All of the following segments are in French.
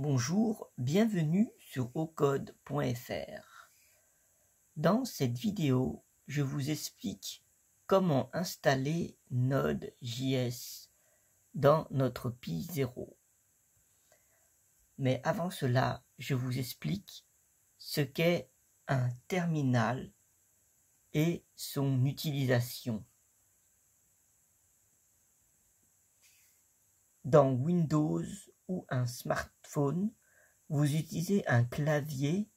Bonjour, bienvenue sur ocode.fr. Dans cette vidéo, je vous explique comment installer Node.js dans notre Pi 0. Mais avant cela, je vous explique ce qu'est un terminal et son utilisation. Dans Windows ou un smartphone, vous utilisez un clavier,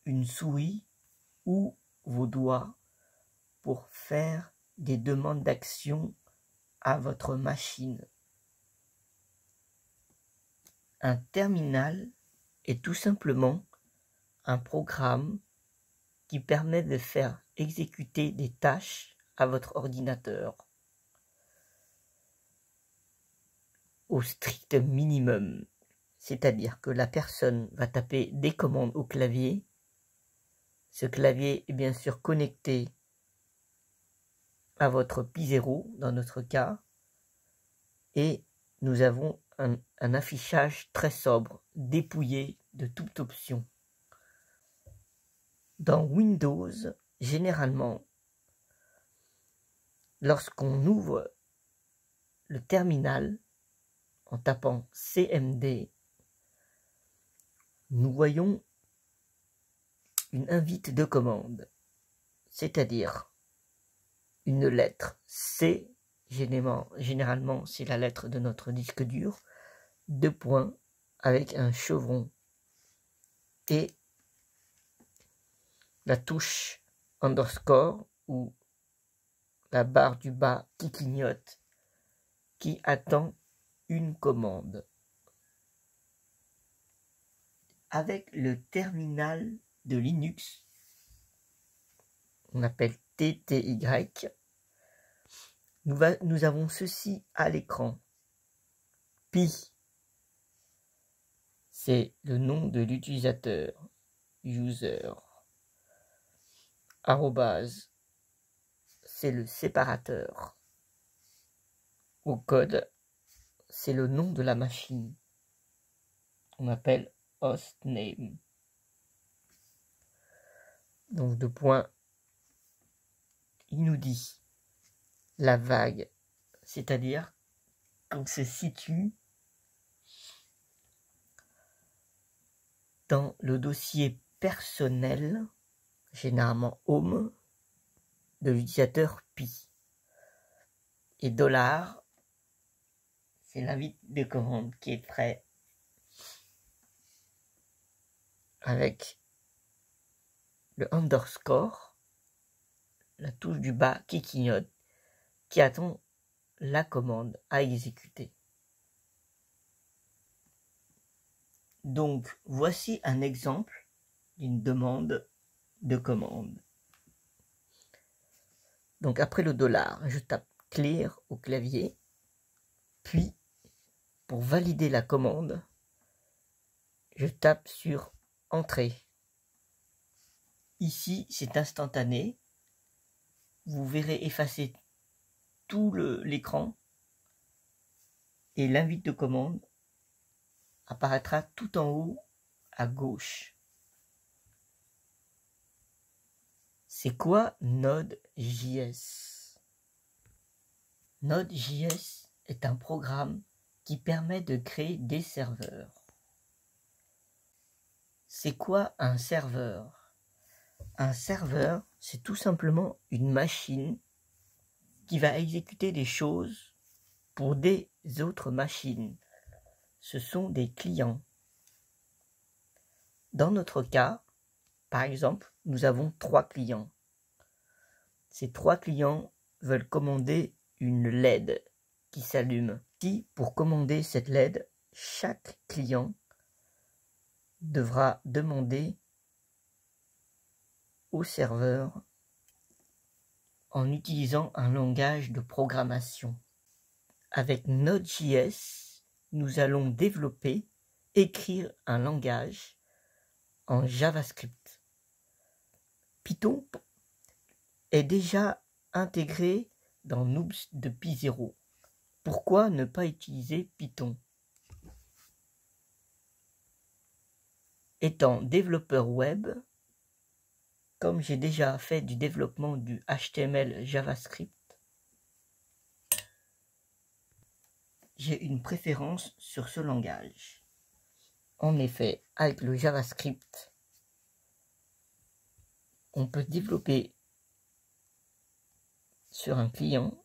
une souris ou vos doigts pour faire des demandes d'action à votre machine. Un terminal est tout simplement un programme qui permet de faire exécuter des tâches à votre ordinateur au strict minimum. C'est-à-dire que la personne va taper des commandes au clavier. Ce clavier est bien sûr connecté à votre Pi 0 dans notre cas. Et nous avons un affichage très sobre, dépouillé de toute option. Dans Windows, généralement, lorsqu'on ouvre le terminal en tapant CMD, nous voyons une invite de commande, c'est-à-dire une lettre C, généralement c'est la lettre de notre disque dur, 2 points avec un chevron et la touche underscore ou la barre du bas qui clignote, qui attend une commande. Avec le terminal de Linux, on appelle TTY, nous avons ceci à l'écran. Pi, c'est le nom de l'utilisateur, user. Arrobase, c'est le séparateur. Au code, c'est le nom de la machine. On appelle hostname. Donc 2 points, il nous dit la vague, c'est-à-dire qu'on se situe dans le dossier personnel, généralement home, de l'utilisateur Pi. Et $, c'est l'invite de commande qui est prêt avec le underscore, la touche du bas qui clignote, qui attend la commande à exécuter. Donc, voici un exemple d'une demande de commande. Donc, après le $, je tape clear au clavier, puis, pour valider la commande, je tape sur entrée. Ici, c'est instantané. Vous verrez effacer tout l'écran et l'invite de commande apparaîtra tout en haut à gauche. C'est quoi Node.js? Node.js est un programme qui permet de créer des serveurs. C'est quoi un serveur? Un serveur, c'est tout simplement une machine qui va exécuter des choses pour des autres machines. Ce sont des clients. Dans notre cas, par exemple, nous avons 3 clients. Ces 3 clients veulent commander une LED qui s'allume. Si pour commander cette LED, chaque client devra demander au serveur en utilisant un langage de programmation. Avec Node.js, nous allons écrire un langage en JavaScript. Python est déjà intégré dans Noobs de Pi 0. Pourquoi ne pas utiliser Python? Étant développeur web, comme j'ai déjà fait du développement du HTML JavaScript, j'ai une préférence sur ce langage. En effet, avec le JavaScript, on peut développer sur un client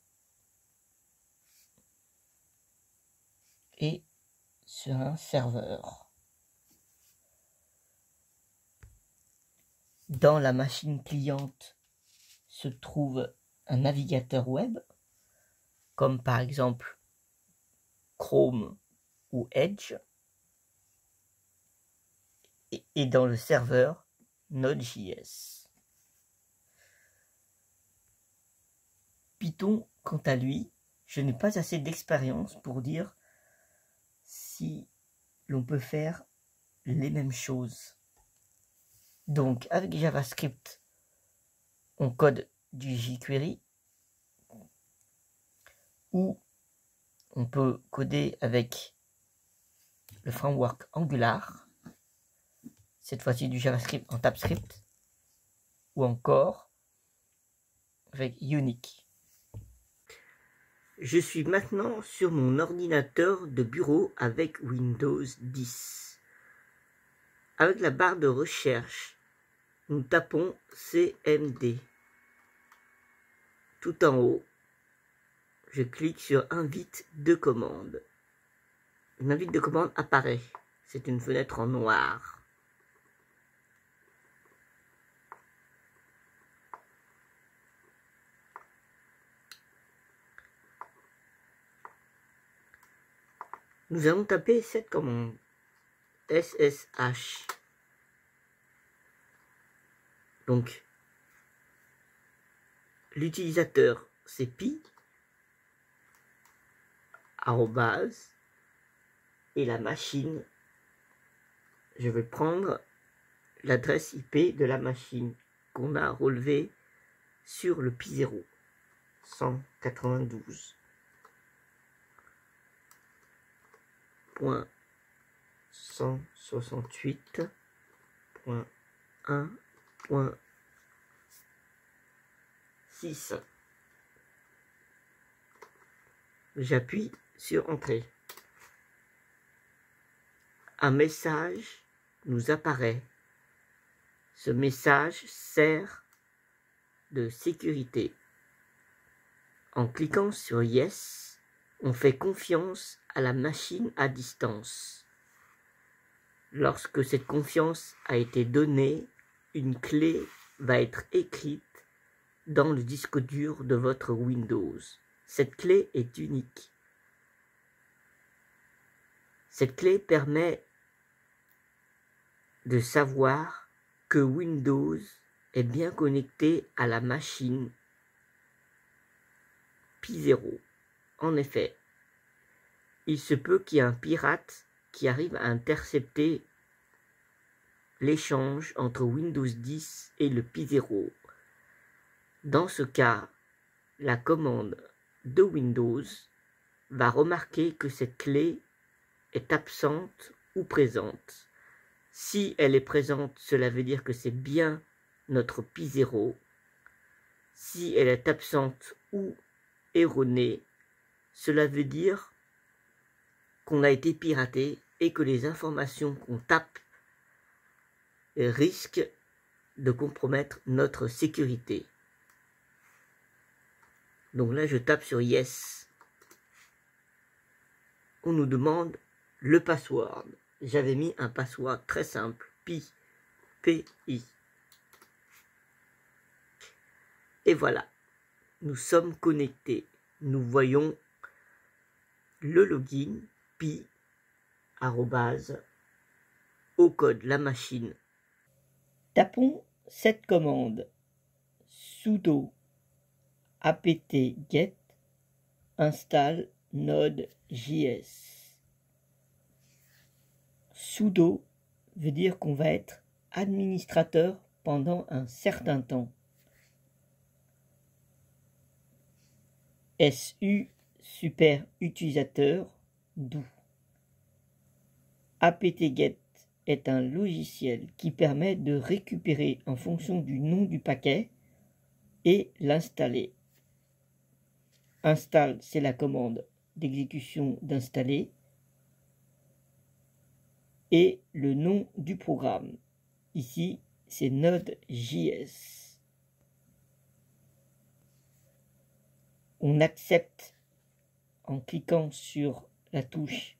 et sur un serveur. Dans la machine cliente se trouve un navigateur web, comme par exemple Chrome ou Edge, et dans le serveur Node.js. Python, quant à lui, je n'ai pas assez d'expérience pour dire si l'on peut faire les mêmes choses. Donc avec JavaScript, on code du jQuery, ou on peut coder avec le framework Angular, cette fois-ci du JavaScript en TypeScript, ou encore avec Unique. Je suis maintenant sur mon ordinateur de bureau avec Windows 10. Avec la barre de recherche, nous tapons CMD. Tout en haut, je clique sur Invite de commande. Une invite de commande apparaît. C'est une fenêtre en noir. Nous allons taper cette commande. SSH. Donc, l'utilisateur c'est pi, arrobase, et la machine, je vais prendre l'adresse IP de la machine qu'on a relevée sur le pi 0, 168.168.1.6. J'appuie sur Entrée. Un message nous apparaît. Ce message sert de sécurité. En cliquant sur Yes, on fait confiance à la machine à distance. Lorsque cette confiance a été donnée, une clé va être écrite dans le disque dur de votre Windows. Cette clé est unique. Cette clé permet de savoir que Windows est bien connecté à la machine pi 0. En effet, il se peut qu'il y ait un pirate qui arrive à intercepter l'échange entre Windows 10 et le pi 0. Dans ce cas, la commande de Windows va remarquer que cette clé est absente ou présente. Si elle est présente, cela veut dire que c'est bien notre pi 0. Si elle est absente ou erronée, cela veut dire qu'on a été piraté et que les informations qu'on tape risquent de compromettre notre sécurité. Donc là, je tape sur Yes. On nous demande le password. J'avais mis un password très simple, pi, P-I. Et voilà, nous sommes connectés. Nous voyons le login, pi, arrobase, au code la machine. Tapons cette commande, sudo apt-get install Node.js. Sudo veut dire qu'on va être administrateur pendant un certain temps. SU, super utilisateur, doux. apt-get est un logiciel qui permet de récupérer en fonction du nom du paquet et l'installer. Install, c'est la commande d'exécution d'installer et le nom du programme. Ici, c'est Node.js. On accepte en cliquant sur la touche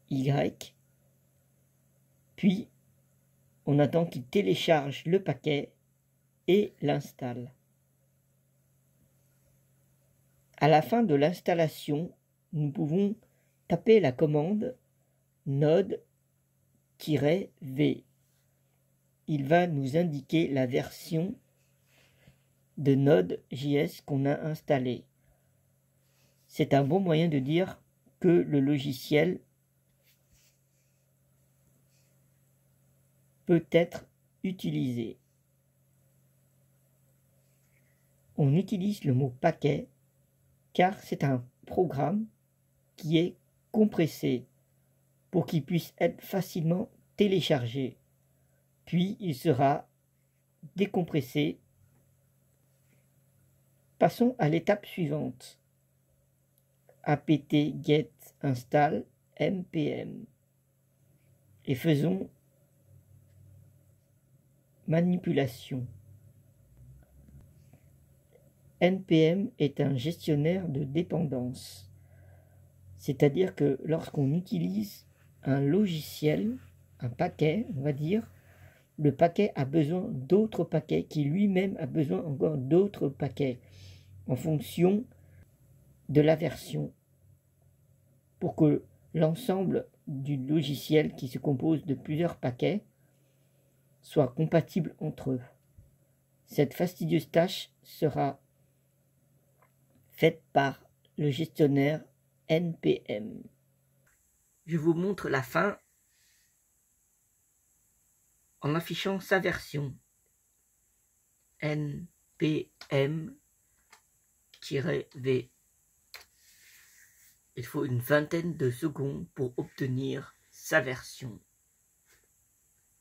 Y, puis on attend qu'il télécharge le paquet et l'installe. À la fin de l'installation, nous pouvons taper la commande node-v. Il va nous indiquer la version de Node.js qu'on a installée. C'est un bon moyen de dire que le logiciel peut être utilisé. On utilise le mot paquet car c'est un programme qui est compressé pour qu'il puisse être facilement téléchargé. Puis il sera décompressé. Passons à l'étape suivante. apt-get install npm et faisons manipulation. npm est un gestionnaire de dépendances, c'est-à-dire que lorsqu'on utilise un logiciel, un paquet, on va dire, le paquet a besoin d'autres paquets qui lui-même a besoin encore d'autres paquets en fonction de la version pour que l'ensemble du logiciel qui se compose de plusieurs paquets soit compatible entre eux. Cette fastidieuse tâche sera faite par le gestionnaire npm. Je vous montre la fin en affichant sa version npm-v. Il faut une vingtaine de secondes pour obtenir sa version.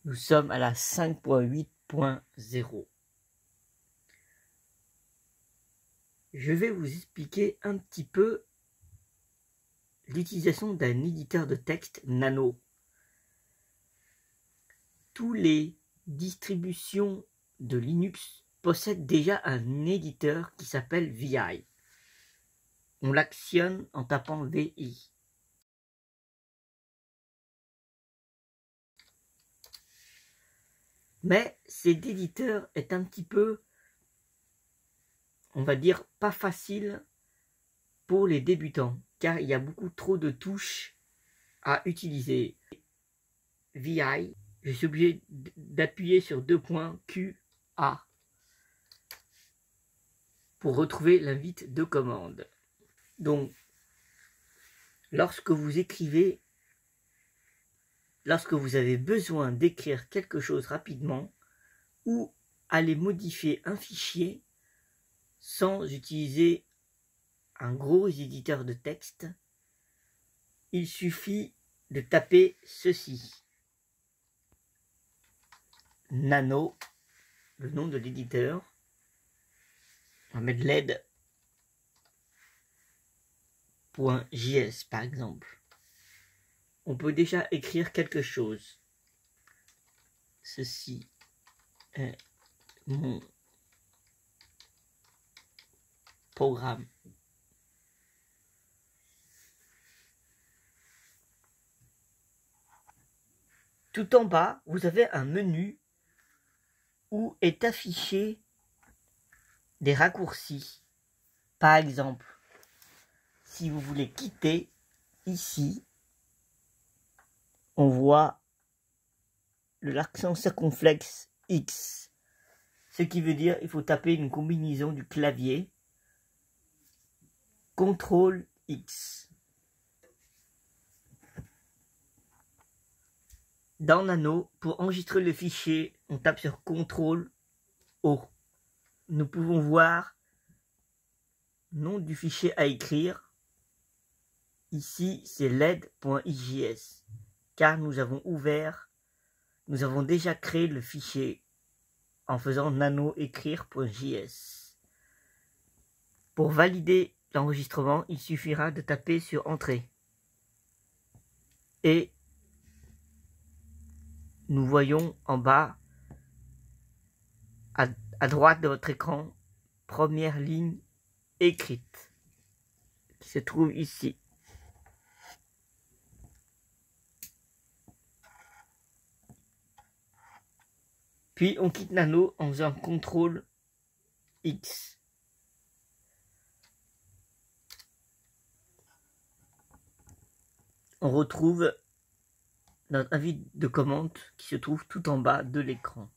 Nous sommes à la 5.8.0. Je vais vous expliquer un petit peu l'utilisation d'un éditeur de texte Nano. Tous les distributions de Linux possèdent déjà un éditeur qui s'appelle VI. On l'actionne en tapant VI. Mais cet éditeur est un petit peu, on va dire, pas facile pour les débutants, car il y a beaucoup trop de touches à utiliser. VI, je suis obligé d'appuyer sur deux points QA pour retrouver l'invite de commande. Donc, lorsque vous avez besoin d'écrire quelque chose rapidement ou aller modifier un fichier sans utiliser un gros éditeur de texte, il suffit de taper ceci. Nano, le nom de l'éditeur. On va mettre led.js par exemple. On peut déjà écrire quelque chose. Ceci est mon programme. Tout en bas, vous avez un menu où est affiché des raccourcis. Par exemple, si vous voulez quitter, ici, on voit l'accent circonflexe X. Ce qui veut dire qu'il faut taper une combinaison du clavier CTRL X. Dans Nano, pour enregistrer le fichier, on tape sur CTRL O. Nous pouvons voir le nom du fichier à écrire. Ici, c'est led.ijs, car nous avons ouvert nous avons déjà créé le fichier en faisant nano écrire.js. Pour valider l'enregistrement, il suffira de taper sur Entrée. Et nous voyons en bas, à droite de votre écran, première ligne écrite, qui se trouve ici. Puis on quitte Nano en faisant CTRL X. On retrouve notre avis de commande qui se trouve tout en bas de l'écran.